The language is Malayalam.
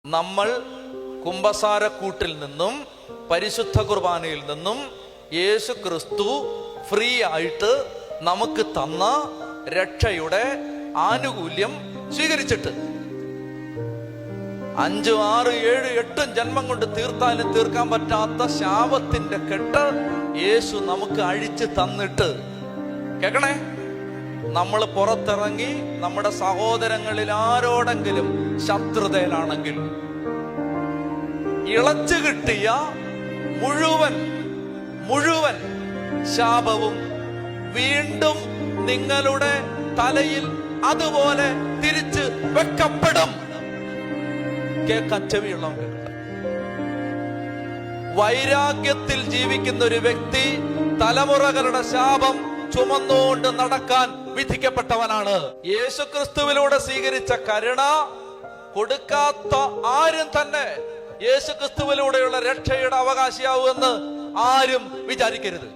നമ്മൾ കുമ്പസാരക്കൂട്ടിൽ നിന്നും പരിശുദ്ധ കുർബാനയിൽ നിന്നും യേശു ക്രിസ്തു ഫ്രീ ആയിട്ട് നമുക്ക് തന്ന രക്ഷയുടെ ആനുകൂല്യം സ്വീകരിച്ചിട്ട് 5, 6, 7, 8 ജന്മം കൊണ്ട് തീർത്താലും തീർക്കാൻ പറ്റാത്ത ശാപത്തിന്റെ കെട്ട് യേശു നമുക്ക് അഴിച്ചു തന്നിട്ട്, കേക്കണേ, നമ്മൾ പുറത്തിറങ്ങി നമ്മുടെ സഹോദരങ്ങളിൽ ആരോടെങ്കിലും ശത്രുതയിലാണെങ്കിൽ ഇളച്ചു കിട്ടിയ മുഴുവൻ ശാപവും വീണ്ടും നിങ്ങളുടെ തലയിൽ അതുപോലെ തിരിച്ച് വെക്കപ്പെടും. കേൾക്കാൻ ചെവിയുള്ളവൻ. വൈരാഗ്യത്തിൽ ജീവിക്കുന്ന ഒരു വ്യക്തി തലമുറകളുടെ ശാപം ചുമന്നുകൊണ്ട് നടക്കാൻ വിധിക്കപ്പെട്ടവനാണ്. യേശുക്രിസ്തുവിലൂടെ സ്വീകരിച്ച കരുണ കൊടുക്കാത്ത ആരും തന്നെ യേശുക്രിസ്തുവിലൂടെയുള്ള രക്ഷയുടെ അവകാശിയാവുമെന്ന് ആരും വിചാരിക്കരുത്.